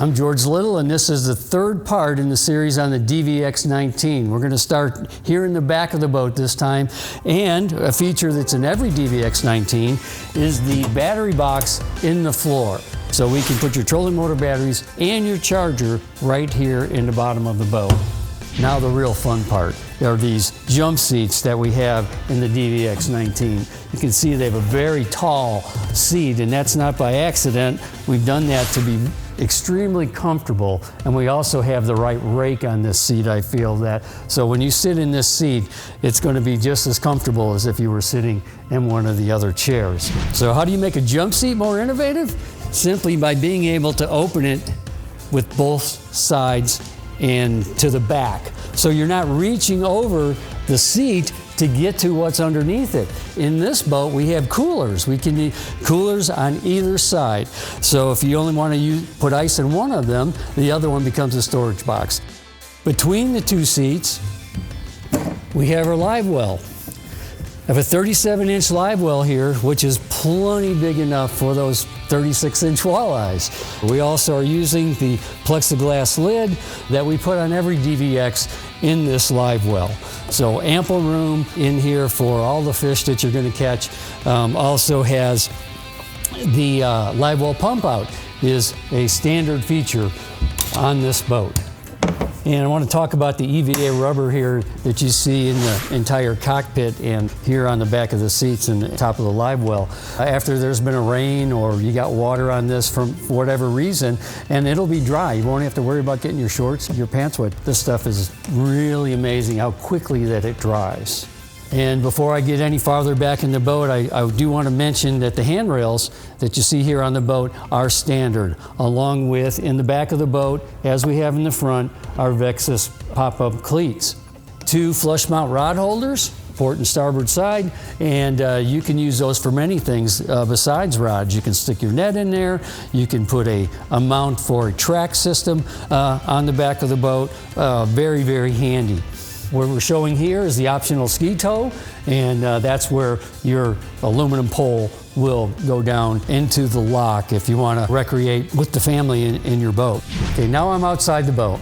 I'm George Liddle, and this is the third part in the series on the DVX19. We're going to start here in the back of the boat this time, and a feature that's in every DVX19 is the battery box in the floor. So we can put your trolling motor batteries and your charger right here in the bottom of the boat. Now the real fun part are these jump seats that we have in the DVX19. You can see they have a very tall seat, and that's not by accident. We've done that to be extremely comfortable, and we also have the right rake on this seat, I feel that. So when you sit in this seat, it's going to be just as comfortable as if you were sitting in one of the other chairs. So how do you make a jump seat more innovative? Simply by being able to open it with both sides and to the back. So you're not reaching over the seat to get to what's underneath it. In this boat, we have coolers. We can do coolers on either side. So if you only want to put ice in one of them, the other one becomes a storage box. Between the two seats, we have our Livewell. I have a 37-inch Livewell here, which is plenty big enough for those 36-inch walleyes. We also are using the plexiglass lid that we put on every DVX in this Livewell. So ample room in here for all the fish that you're going to catch. Also has the Livewell pump out is a standard feature on this boat. And I want to talk about the EVA rubber here that you see in the entire cockpit and here on the back of the seats and the top of the Livewell. After there's been a rain or you got water on this for whatever reason, and it'll be dry. You won't have to worry about getting your shorts and your pants wet. This stuff is really amazing how quickly that it dries. And before I get any farther back in the boat, I do want to mention that the handrails that you see here on the boat are standard, along with in the back of the boat, as we have in the front, our Vexus pop-up cleats. 2 flush mount rod holders, port and starboard side, and you can use those for many things besides rods. You can stick your net in there, you can put a mount for a track system on the back of the boat. Very, very handy. What we're showing here is the optional ski tow, and that's where your aluminum pole will go down into the lock if you want to recreate with the family in your boat. Okay, now I'm outside the boat,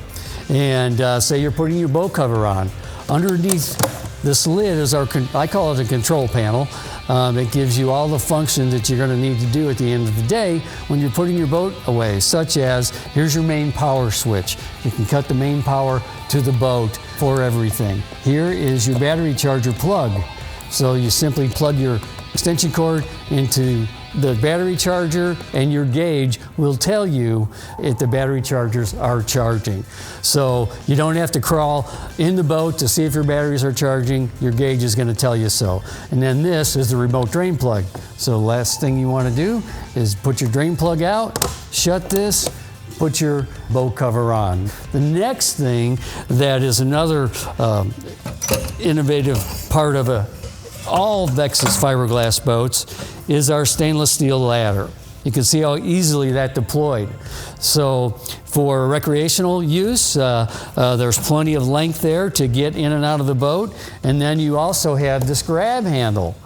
and say you're putting your boat cover on. Underneath this lid is I call it a control panel. It gives you all the function that you're going to need to do at the end of the day when you're putting your boat away, such as here's your main power switch. You can cut the main power to the boat for everything. Here is your battery charger plug. So you simply plug your extension cord into the battery charger, and your gauge will tell you if the battery chargers are charging. So you don't have to crawl in the boat to see if your batteries are charging. Your gauge is going to tell you so. And then this is the remote drain plug. So the last thing you want to do is put your drain plug out, shut this, put your boat cover on. The next thing that is another innovative part of all Vexus fiberglass boats is our stainless steel ladder. You can see how easily that deployed. So for recreational use, there's plenty of length there to get in and out of the boat. And then you also have this grab handle.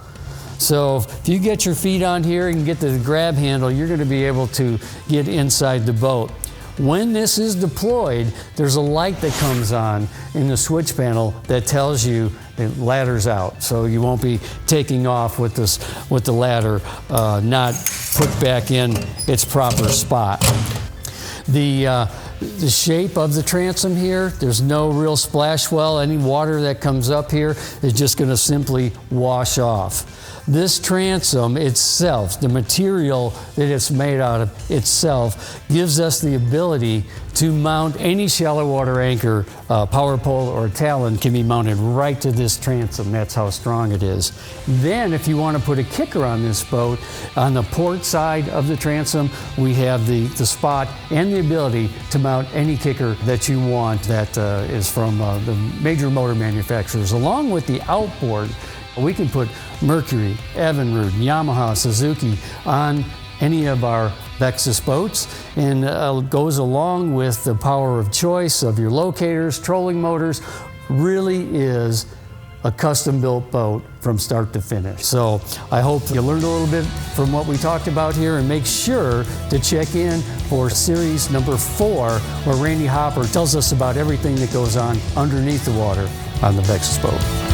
So if you get your feet on here and get the grab handle, you're going to be able to get inside the boat. When this is deployed, there's a light that comes on in the switch panel that tells you the ladder's out. So you won't be taking off with the ladder not put back in its proper spot. The shape of the transom here, there's no real splash well. Any water that comes up here is just going to simply wash off. This transom itself, the material that it's made out of itself, gives us the ability to mount any shallow water anchor, power pole, or talon can be mounted right to this transom. That's how strong it is. Then if you want to put a kicker on this boat, on the port side of the transom, we have the spot and the ability to mount any kicker that you want that is from the major motor manufacturers. Along with the outboard, we can put Mercury, Evinrude, Yamaha, Suzuki on any of our Vexus boats, and goes along with the power of choice of your locators, trolling motors. Really is a custom-built boat from start to finish. So I hope you learned a little bit from what we talked about here, and make sure to check in for series number 4, where Randy Hopper tells us about everything that goes on underneath the water on the Vexus boat.